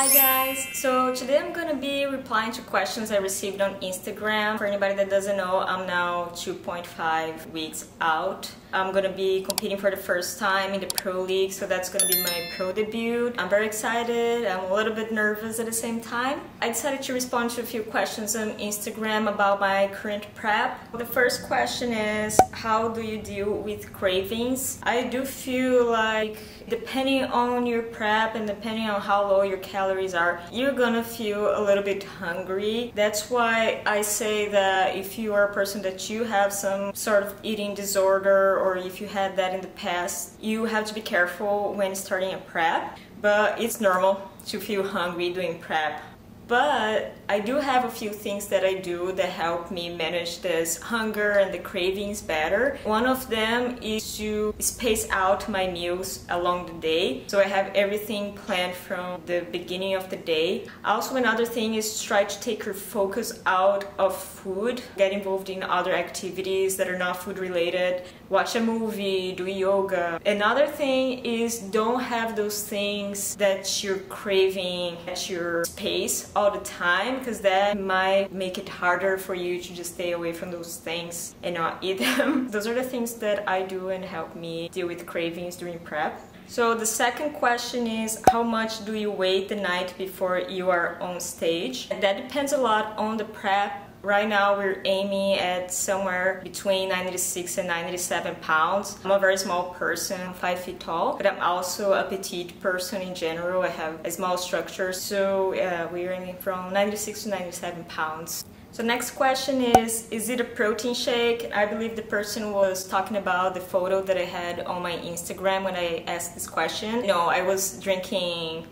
Hi guys! So today I'm gonna be replying to questions I received on Instagram. For anybody that doesn't know, I'm now 2.5 weeks out. I'm gonna be competing for the first time in the Pro League, so that's gonna be my pro debut. I'm very excited, I'm a little bit nervous at the same time. I decided to respond to a few questions on Instagram about my current prep. The first question is, how do you deal with cravings? I do feel like depending on your prep and depending on how low your calories are, you're gonna feel a little bit hungry. That's why I say that if you are a person that you have some sort of eating disorder, or if you had that in the past, you have to be careful when starting a prep. But it's normal to feel hungry doing prep. But I do have a few things that I do that help me manage this hunger and the cravings better. One of them is to space out my meals along the day. So I have everything planned from the beginning of the day. Also, another thing is to try to take your focus out of food. Get involved in other activities that are not food related. Watch a movie, do yoga. Another thing is don't have those things that you're craving at your space all the time, because that might make it harder for you to just stay away from those things and not eat them. Those are the things that I do and help me deal with cravings during prep. So the second question is, how much do you weigh the night before you are on stage? That depends a lot on the prep. Right now we're aiming at somewhere between 96 and 97 pounds. I'm a very small person, I'm 5 feet tall, but I'm also a petite person in general. I have a small structure, so we're aiming from 96 to 97 pounds. So next question is it a protein shake? I believe the person was talking about the photo that I had on my Instagram when I asked this question. No, I was drinking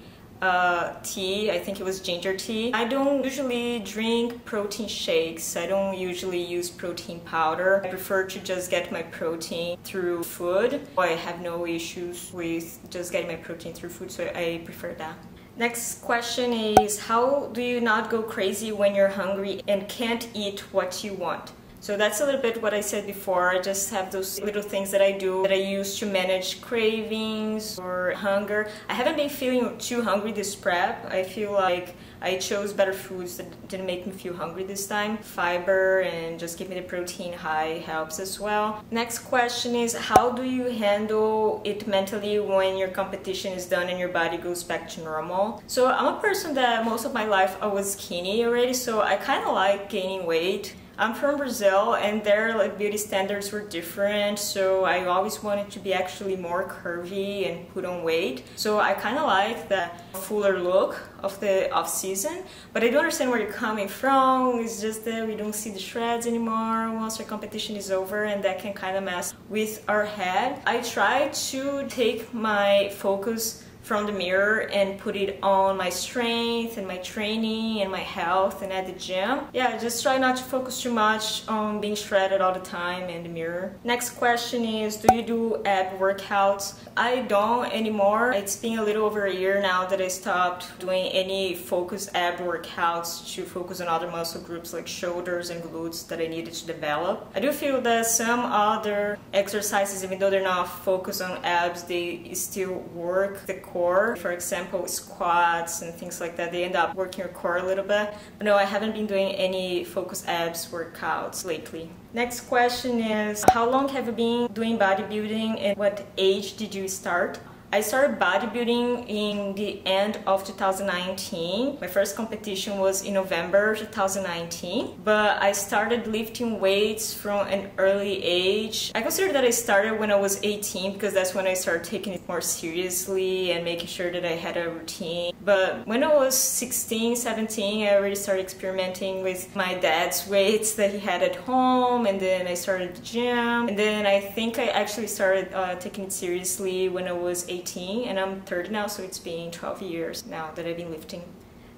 tea, I think it was ginger tea. I don't usually drink protein shakes. I don't usually use protein powder. I prefer to just get my protein through food. I have no issues with just getting my protein through food, so I prefer that. Next question is, how do you not go crazy when you're hungry and can't eat what you want? So that's a little bit what I said before. I just have those little things that I do that I use to manage cravings or hunger. I haven't been feeling too hungry this prep. I feel like I chose better foods that didn't make me feel hungry this time. Fiber and just give me the protein high helps as well. Next question is, how do you handle it mentally when your competition is done and your body goes back to normal? So I'm a person that most of my life I was skinny already, so I kind of like gaining weight. I'm from Brazil and their beauty standards were different, so I always wanted to be actually more curvy and put on weight. So I kind of like the fuller look of the off-season, but I do understand where you're coming from. It's just that we don't see the shreds anymore once our competition is over, and that can kind of mess with our head. I try to take my focus from the mirror and put it on my strength and my training and my health and at the gym. Yeah, just try not to focus too much on being shredded all the time in the mirror. Next question is, do you do ab workouts? I don't anymore. It's been a little over a year now that I stopped doing any focused ab workouts to focus on other muscle groups like shoulders and glutes that I needed to develop. I do feel that some other exercises, even though they're not focused on abs, they still work the core. For example, squats and things like that, they end up working your core a little bit. But no, I haven't been doing any focused abs workouts lately. Next question is, how long have you been doing bodybuilding and what age did you start? I started bodybuilding in the end of 2019. My first competition was in November 2019, but I started lifting weights from an early age. I consider that I started when I was 18 because that's when I started taking it more seriously and making sure that I had a routine. But when I was 16, 17, I already started experimenting with my dad's weights that he had at home, and then I started the gym, and then I think I actually started taking it seriously when I was 18, and I'm 30 now, so it's been 12 years now that I've been lifting.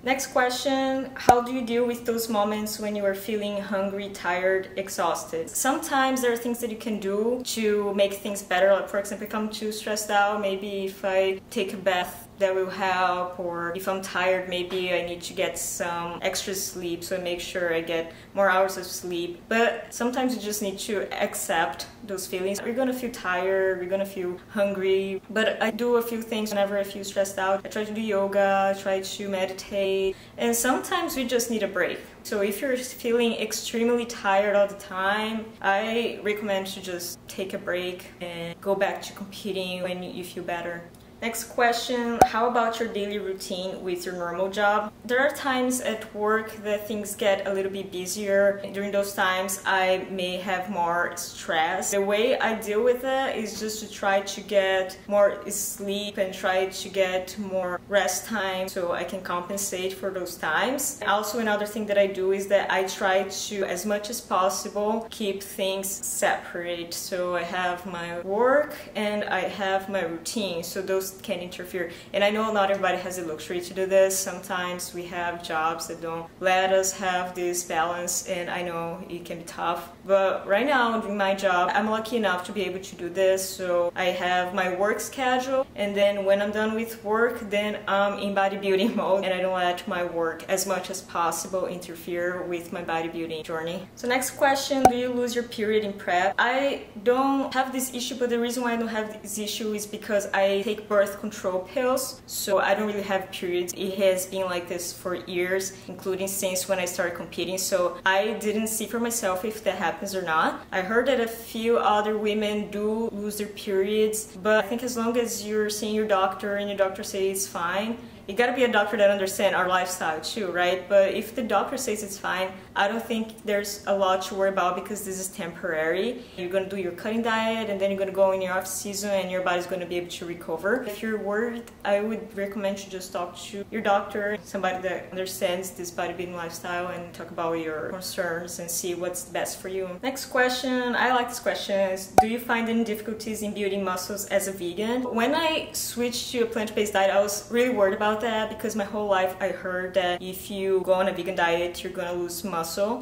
Next question, how do you deal with those moments when you are feeling hungry, tired, exhausted? Sometimes there are things that you can do to make things better. Like, for example, if I'm too stressed out, maybe if I take a bath that will help, or if I'm tired, maybe I need to get some extra sleep, so I make sure I get more hours of sleep. But sometimes you just need to accept those feelings. You're gonna feel tired, you're gonna feel hungry, but I do a few things whenever I feel stressed out. I try to do yoga, I try to meditate, and sometimes we just need a break. So if you're feeling extremely tired all the time, I recommend to just take a break and go back to competing when you feel better. Next question, how about your daily routine with your normal job? There are times at work that things get a little bit busier. During those times, I may have more stress. The way I deal with it is just to try to get more sleep and try to get more rest time so I can compensate for those times. Also, another thing that I do is that I try to, as much as possible, keep things separate. So I have my work and I have my routine. So those can interfere, and I know not everybody has the luxury to do this. Sometimes we have jobs that don't let us have this balance, and I know it can be tough, but right now in my job I'm lucky enough to be able to do this. So I have my work schedule, and then when I'm done with work, then I'm in bodybuilding mode, and I don't let my work as much as possible interfere with my bodybuilding journey. So next question, do you lose your period in prep? I don't have this issue, but the reason why I don't have this issue is because I take birth control pills, so I don't really have periods. It has been like this for years, including since when I started competing, so I didn't see for myself if that happens or not. I heard that a few other women do lose their periods, but I think as long as you're seeing your doctor and your doctor says it's fine, you gotta be a doctor that understands our lifestyle too, right? But if the doctor says it's fine, I don't think there's a lot to worry about, because this is temporary. You're gonna do your cutting diet, and then you're gonna go in your off season, and your body's gonna be able to recover. If you're worried, I would recommend you just talk to your doctor, somebody that understands this bodybuilding lifestyle, and talk about your concerns and see what's best for you. Next question, I like this question, is do you find any difficulties in building muscles as a vegan? When I switched to a plant-based diet, I was really worried about that, because my whole life I heard that if you go on a vegan diet, you're gonna lose muscle.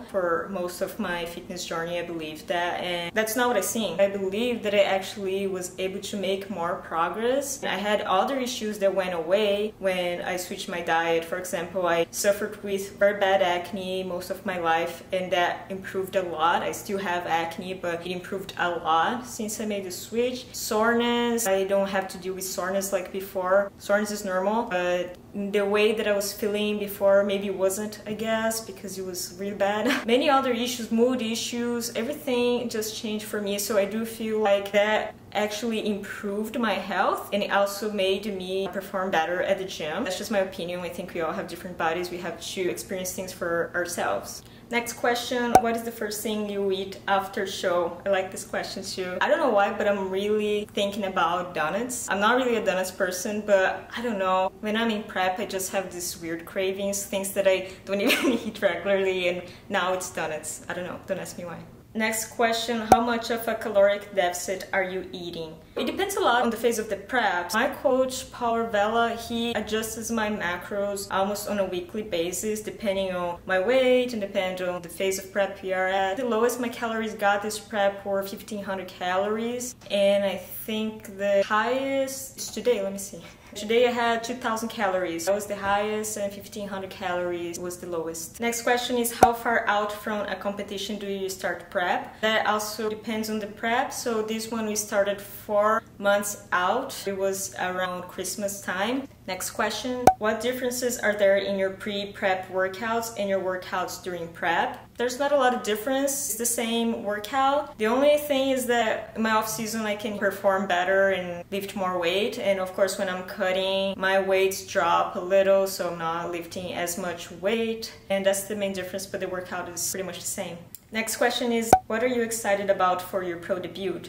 For most of my fitness journey, I believed that, and that's not what I seen. I believe that I actually was able to make more progress. I had other issues that went away when I switched my diet. For example, I suffered with very bad acne most of my life, and that improved a lot. I still have acne, but it improved a lot since I made the switch. Soreness, I don't have to deal with soreness like before. Soreness is normal, but the way that I was feeling before maybe wasn't, I guess, because it was really bad. Many other issues, mood issues, everything just changed for me. So I do feel like that actually improved my health, and it also made me perform better at the gym. That's just my opinion. I think we all have different bodies. We have to experience things for ourselves. Next question, what is the first thing you eat after show? I like this question too. I don't know why, but I'm really thinking about donuts. I'm not really a donuts person, but I don't know. When I'm in prep, I just have these weird cravings, things that I don't even eat regularly, and now it's donuts. I don't know, don't ask me why. Next question, how much of a caloric deficit are you eating? It depends a lot on the phase of the prep. My coach, 𝗕𝗏𝗹𝗹, he adjusts my macros almost on a weekly basis, depending on my weight and depending on the phase of prep we are at. The lowest my calories got this prep were 1,500 calories, and I think the highest is today, let me see. Today I had 2,000 calories. That was the highest, and 1,500 calories was the lowest. Next question is, how far out from a competition do you start prep? That also depends on the prep. So this one we started 4 months out. It was around Christmas time. Next question, what differences are there in your pre-prep workouts and your workouts during prep? There's not a lot of difference. It's the same workout. The only thing is that in my off season I can perform better and lift more weight, and of course when I'm cutting, my weights drop a little, so I'm not lifting as much weight, and that's the main difference, but the workout is pretty much the same. Next question is, what are you excited about for your pro debut?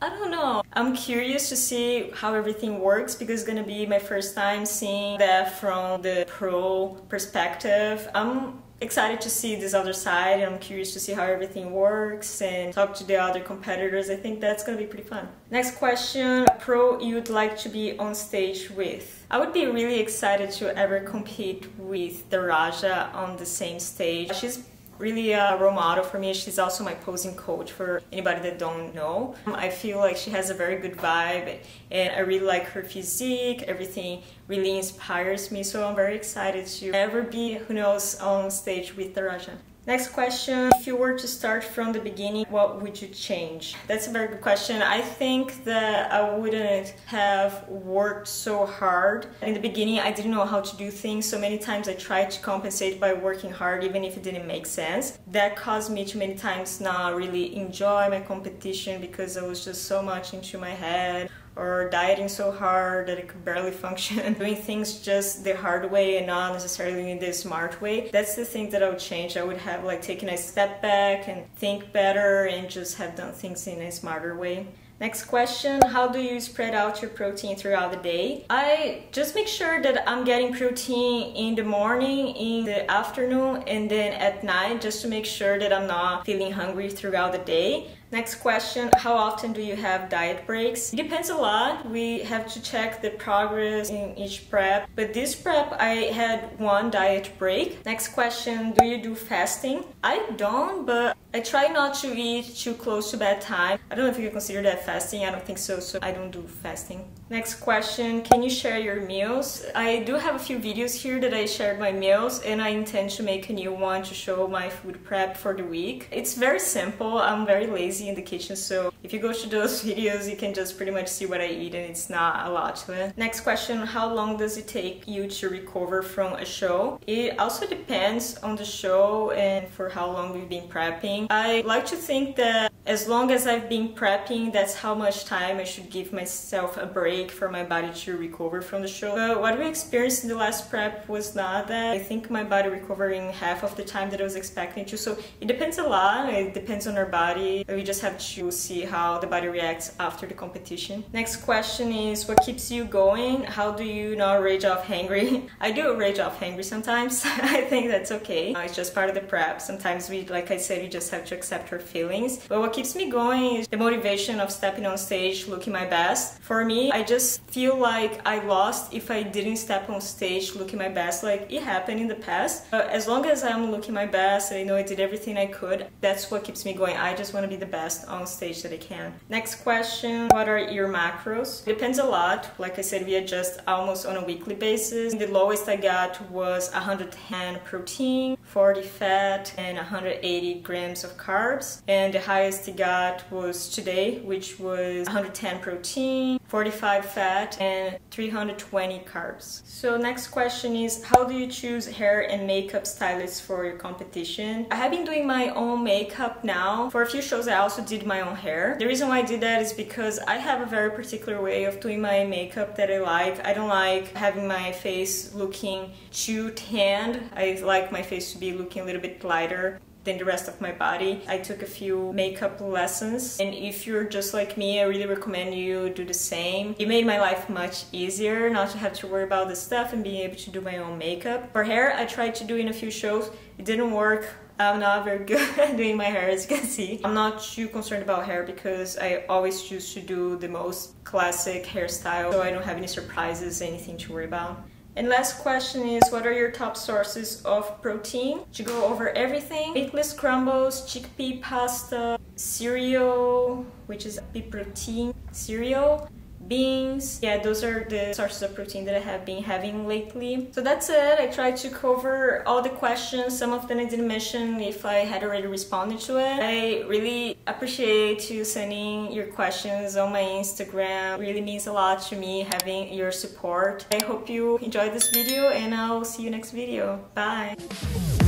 I don't know. I'm curious to see how everything works, because it's gonna be my first time seeing that from the pro perspective. I'm excited to see this other side, and I'm curious to see how everything works and talk to the other competitors. I think that's gonna be pretty fun. Next question, a pro you'd like to be on stage with? I would be really excited to ever compete with 𝗕𝗏𝗃𝗏 on the same stage. She's really a role model for me. She's also my posing coach for anybody that don't know. I feel like she has a very good vibe and I really like her physique. Everything really inspires me, so I'm very excited to ever be, who knows, on stage with 𝗤𝗏𝗏. Next question, if you were to start from the beginning, what would you change? That's a very good question. I think that I wouldn't have worked so hard. In the beginning, I didn't know how to do things, so many times I tried to compensate by working hard even if it didn't make sense. That caused me to many times not really enjoy my competition because I was just so much into my head, or dieting so hard that I could barely function, doing things just the hard way and not necessarily in the smart way. That's the thing that I would change. I would have like taken a step back and think better and just have done things in a smarter way. Next question, how do you spread out your protein throughout the day? I just make sure that I'm getting protein in the morning, in the afternoon, and then at night, just to make sure that I'm not feeling hungry throughout the day. Next question, how often do you have diet breaks? It depends a lot. We have to check the progress in each prep, but this prep I had one diet break. Next question, do you do fasting? I don't, but I try not to eat too close to bedtime. I don't know if you can consider that fasting. I don't think so, so I don't do fasting. Next question, can you share your meals? I do have a few videos here that I shared my meals, and I intend to make a new one to show my food prep for the week. It's very simple. I'm very lazy in the kitchen, so if you go to those videos you can just pretty much see what I eat, and it's not a lot to it. Next question, how long does it take you to recover from a show? It also depends on the show and for how long we've been prepping. I like to think that as long as I've been prepping, that's how much time I should give myself a break for my body to recover from the show. But what we experienced in the last prep was not that. I think my body recovered in half of the time that I was expecting to, so it depends a lot. It depends on our body. We just have to see how the body reacts after the competition. Next question is, what keeps you going? How do you not rage off hangry? I do rage off hangry sometimes. I think that's okay. It's just part of the prep. Sometimes we, like I said, we just have to accept our feelings. But what keeps me going is the motivation of stepping on stage, looking my best. For me, I just feel like I lost if I didn't step on stage looking my best. Like, it happened in the past. But as long as I'm looking my best, I know I did everything I could, that's what keeps me going. I just want to be the best on stage that I can. Next question, what are your macros? Depends a lot. Like I said, we adjust almost on a weekly basis. The lowest I got was 110 protein, 40 fat, and 180 grams of carbs. And the highest I got was today, which was 110 protein, 45 fat, and 320 carbs. So next question is, how do you choose hair and makeup stylists for your competition? I have been doing my own makeup now. For a few shows I also did my own hair. The reason why I did that is because I have a very particular way of doing my makeup that I like. I don't like having my face looking too tanned. I like my face to be looking a little bit lighter than the rest of my body. I took a few makeup lessons, and if you're just like me, I really recommend you do the same. It made my life much easier not to have to worry about this stuff and being able to do my own makeup. For hair, I tried to do in a few shows. It didn't work. I'm not very good at doing my hair, as you can see. I'm not too concerned about hair because I always choose to do the most classic hairstyle, so I don't have any surprises, anything to worry about. And last question is, what are your top sources of protein? To go over everything, meatless crumbles, chickpea pasta, cereal, which is 𝗵𝗂𝗃 cereal, beans. Yeah, those are the sources of protein that I have been having lately. So that's it. I tried to cover all the questions. Some of them I didn't mention if I had already responded to it. I really appreciate you sending your questions on my Instagram. It really means a lot to me having your support. I hope you enjoyed this video, and I'll see you next video. Bye!